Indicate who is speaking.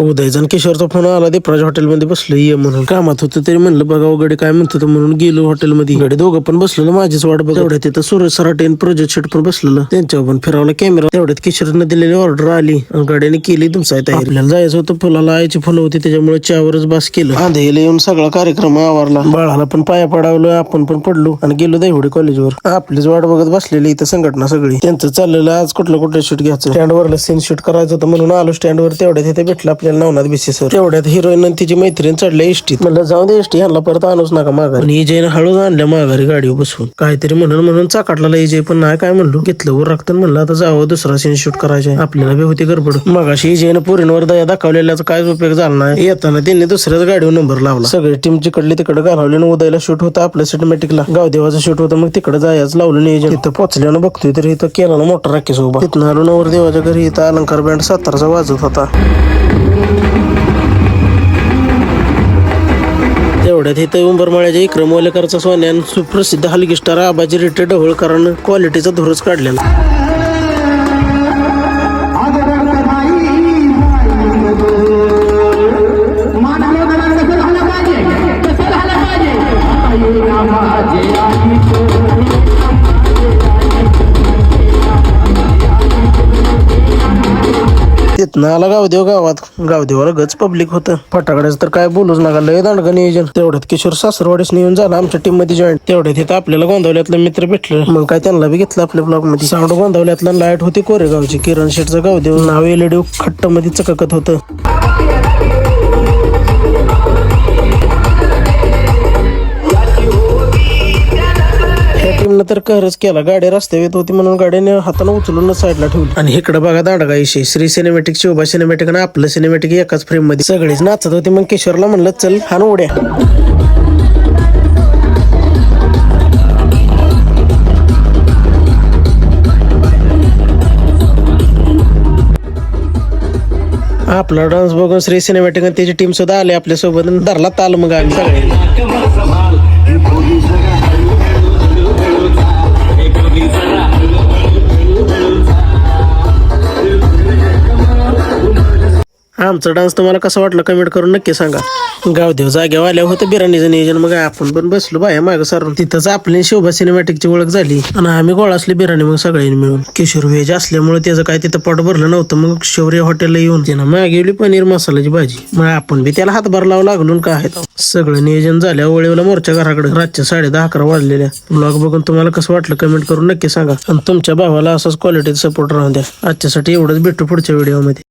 Speaker 1: उदयचा आणि किशोरचा फोन आला. दीपराज हॉटेलमध्ये बसलो ये म्हणून. कामात होतं तरी म्हणलं बघा गडी काय म्हणतो म्हणून गेलो हॉटेलमध्ये. गडी दोघं पण बसलेलं माझीच वाट बघ. तेवढ्यात तिथं सूरज सराटे प्रोजेक्ट शेट पण बसलेलं. त्यांच्यावर पण फिरवला कॅमेरा. तेवढ्यात किशोरने दिलेली ऑर्डर आली आणि गाड्याने केली तुमचा तयारी. आपल्याला जायचं होतं फुलाला आयची फुलं होती त्याच्यामुळे चहावरच बस केलं. आंधेला येऊन सगळा कार्यक्रम आवरला. बाळाला पण पाया पडावलं. आपण पण पडलो आणि गेलो दैवडी कॉलेजवर. आपलीच वाट बघत बसलेली इथं संघटना सगळी. त्यांचं चाललेलं आज कुठलं शूट घ्यायचं. स्टँडवरला सीन शूट करायचं होतं म्हणून आलो स्टँडवर. तेवढ्यात इथे भेटलं आपल्याला नवनाथ बिसे सर. तेवढ्यात हिरोईन आणि तिची मैत्रीण चढल्या एसटीत. म्हणलं जाऊ दे एसटी ह्यांना परत आणूच नका माघारी. आणि इजयने हळूच आणल्या माघारी गाडीवर बसवून. काहीतरी म्हणून चाकाटला इजय पण नाही काय म्हणलो. घेतलं वर राखतं म्हणलं आता जावं दुसरा सीन शूट करायचा. आपल्याला बी होती गडबड. मगाशी इजयनं पोरींवर दया दाखवलेल्याचा काय उपयोग झाला नाही. येताना त्यांनी दुसऱ्याच गाडीवर नंबर लावला. सगळी टीम जिकडली तिकडे घालवली. उदयला शूट होता आपल्या सिनेमॅटिकला. गावदेवाचं शूट होतं मग तिकडे जायचं लावलं नियोजन. तिथं पोचल्यानं बघतोय तर इथं केला ना मोठा राखीस उभा. तिथं आलो नवर देवाच्या घरी. इथं अलंकार बँड सातारचा वाजत होता. तेवढ्यात इथं उंबरमाळ्याच्या इक्रम ओलेकरचा सोन्यान सुप्रसिद्ध हलगी स्टार आबाजी रिटे ढवळकरांना क्वालिटीचा धुरच काढलेला. तिथनं आला गावदेव गावात. गावदेवाला गच पब्लिक होतं. फटाकड्याचं तर काय बोलूच नका. लय दांडगा नियोजन. तेवढ्यात किशोर सासरवाडीस येऊन झाला आमच्या टीम मध्ये जॉईन. तेवढ्यात इथं आपल्याला गोंधवल्यातलं मित्र भेटलं. मग काय त्यांना बी घेतलं आपल्या ब्लॉग मध्ये. साऊंड गोंधवल्यातला लाईट होती कोरेगावची. किरण शेठचं गावदेव नाव एलईडी खट्ट मध्ये चककत होतं. टीमनं तर कहरच केला. गाडी रस्त्यावर येत होती म्हणून गाडीने हाताने उचलून साईडला ठेवली. आणि इकडे बघा दांडगा इशे. श्री सिनेमॅटिक, शिवबा सिनेमॅटिक आणि आपलं सिनेमॅटिक एकाच फ्रेम मध्ये. सगळीच नाचत होती. मग किशोरला म्हणलं चल हान उड्या. आपला डान्स बघून श्री सिनेमॅटिक आणि त्याची टीम सुद्धा आली आपल्या सोबत. धरला ताल मग आम्ही सगळे. आमचा डान्स तुम्हाला कसा वाटला कमेंट करून नक्की सांगा. गावदेव जाग्यावर आल्या होतं बिर्याणीचं नियोजन. मग आपण पण बसलो बाया मागं सारून. तिथंच आपली शिवबा सिनेमॅटिकची ओळख झाली आणि आम्ही गोळा असली बिर्याणी मग सगळ्यांनी मिळून. किशोर व्हेज असल्यामुळे त्याचं काय तिथं पोट भरलं नव्हतं. मग शौर्य हॉटेलला येऊन त्यानं मागवली पनीर मसाल्याची भाजी. मग आपण बी त्याला हातभार लावू लागलो. काय सगळं नियोजन झाल्यावर वळीवला मोर्चा घराकडे. रातच्या 10:30-11 वाजलेल्या. ब्लॉग बघून तुम्हाला कसं वाटलं कमेंट करून नक्की सांगा. आणि तुमच्या भावाला असाच क्वालिटीचा सपोर्ट राहून द्या. आजच्यासाठी एवढंच. भेटू पुढच्या व्हिडिओमध्ये.